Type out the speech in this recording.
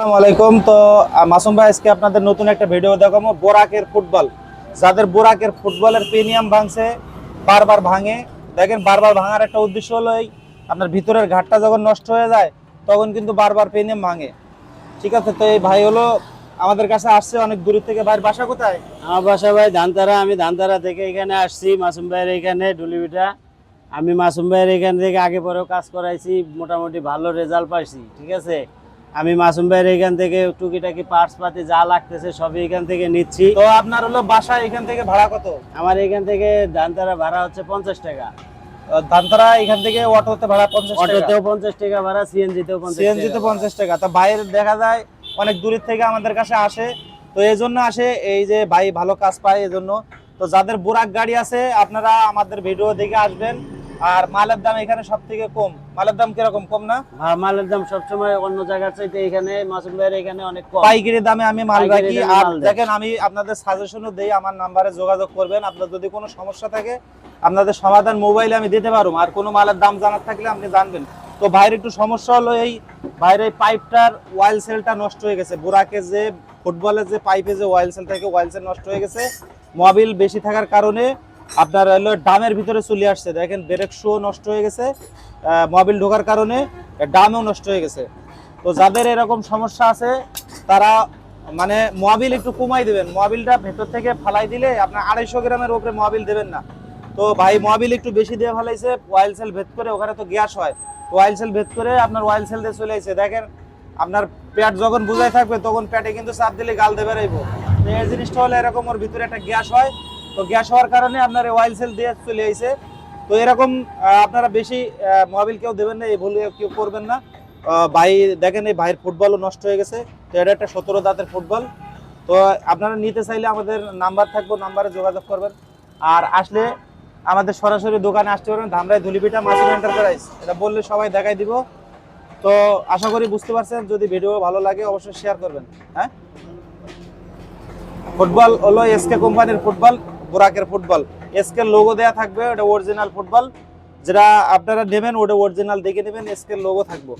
আসসালামু আলাইকুম। তো মাসুম ভাই আজকে আপনাদের নতুন একটা ভিডিও দেখাবো বোরাকের ফুটবল। যাদের বোরাকের ফুটবলের প্রিমিয়াম ভাঙছে, বারবার ভাঙে, দেখেন বারবার ভাঙার একটা উদ্দেশ্য হলো এই আপনার ভিতরের ঘাটটা যখন নষ্ট হয়ে যায় তখন কিন্তু বারবার প্রিমিয়াম ভাঙে। ঠিক আছে, তো এই ভাই হলো আমাদের কাছে আসছে অনেক দূর থেকে। ভাইয়ের বাসা কোথায়? আমার বাসা ভাই ধানতারা। আমি ধানতারা থেকে এখানে আসছি মাসুম ভাইয়ের এখানে ডুলিবিটা। আমি মাসুম ভাইয়ের এখান থেকে আগে পরেও কাজ করাইছি, মোটামুটি ভালো রেজাল্ট পাইছি। ঠিক আছে, আমি মাসুম ভাইয়ের এখান থেকে টুকিটাকি পার্টস পাতি যা লাগতেছে সবই এখান থেকে নিচ্ছি। তো আপনার হলো বাসা এখান থেকে ভাড়া কত? আমার এখান থেকে ধানতারা ভাড়া হচ্ছে 50 টাকা। ধানতরা এখান থেকে অটোতে ভাড়া 50 টাকা, অটোতেও 50 টাকা ভাড়া, সিএনজিতেও 50 সিএনজি তে টাকা। 50 টাকা। তা ভাইয়ের দেখা যায় অনেক দূরের থেকে আমাদের কাছে আসে, তো এই জন্য আসে এই যে ভাই ভালো কাজ পায় এই জন্য। তো যাদের বোরাক গাড়ি আছে আপনারা আমাদের ভিডিও দেখে আসবেন। আর মালের দাম এখানে সব থেকে কম। মালের দাম কিরকম? কম না? মালের দাম সবসময় অন্য জায়গার চাইতে এখানে মাসুম ভাইয়ের এখানে অনেক কম। পাইকারি দামে আমি মাল পাইকারি রাখি। দামে আর মাল দেয়। দেখেন আমি আপনাদের সাজেশনও দেই, আমার নাম্বারে যোগাযোগ করবেন। আপনার যদি কোনো সমস্যা থাকে আপনাদের সমাধান মোবাইলে আমি দিতে পারবো। আর কোনো মালের দাম জানার থাকলে আপনি জানবেন। তো ভাইয়ের একটু সমস্যা হলো এই ভাইয়ের এই পাইপটার ওয়াইল সেলটা নষ্ট হয়ে গেছে। বোরাকে যে ফুটবলের যে পাইপে যে ওয়াইল সেল থাকে ওয়াইল সেল নষ্ট হয়ে গেছে। মোবিল বেশি থাকার কারণে আপনার হলো ডামের ভিতরে চলে আসছে। দেখেন ব্রেক শো নষ্ট হয়ে গেছে, মোবিল ঢোকার কারণে ডামেও নষ্ট হয়ে গেছে। তো যাদের এরকম সমস্যা আছে তারা মানে মোবিল একটু কমাই দিবেন। মোবিলটা ভেতর থেকে ফালাই দিলে আপনার 250 গ্রামের উপরে মোবিল দেবেন না। তো ভাই মোবিল একটু বেশি দিয়ে ফেলাইছে, অয়েল সেল ভেদ করে, ওখানে তো গ্যাস হয়, অয়েল সেল ভেদ করে আপনার অয়েল সেল দিয়ে চলে আসছে। দেখেন আপনার পেট যখন বুঝাই থাকবে তখন পেটে কিন্তু চাপ দিলে গাল দিয়ে বেরাইবো। তো এই জিনিসটা হলে এরকম ওর ভিতরে একটা গ্যাস হয়, তো গ্যাস হওয়ার কারণে আপনার অয়েল সেল দিয়ে চলে আসছে। তো এরকম আপনারা বেশি মোবিল কেউ দেবেন না, এই ভুল কেউ করবেন না। ভাই দেখেন এই ভাইয়ের ফুটবলও নষ্ট হয়ে গেছে। তো এটা একটা 17 দাঁতের ফুটবল। তো আপনারা নিতে চাইলে আমাদের নাম্বার থাকবো, নাম্বারে যোগাযোগ করবেন। আর আসলে আমাদের সরাসরি দোকানে আসতে পারবেন, ধামরাই ধুলিপিটা মাসুম এন্টারপ্রাইজ, এটা বললে সবাই দেখাই দিব। তো আশা করি বুঝতে পারছেন। যদি ভিডিও ভালো লাগে অবশ্যই শেয়ার করবেন। হ্যাঁ, ফুটবল হলো এসকে কোম্পানির ফুটবল, বোরাকের ফুটবল। এসকে লোগো দেয়া থাকবে, ওটা অরিজিনাল ফুটবল। যেটা আপনারা নেবেন ওটা অরিজিনাল দেখে নেবেন, এসকে লোগো থাকবে।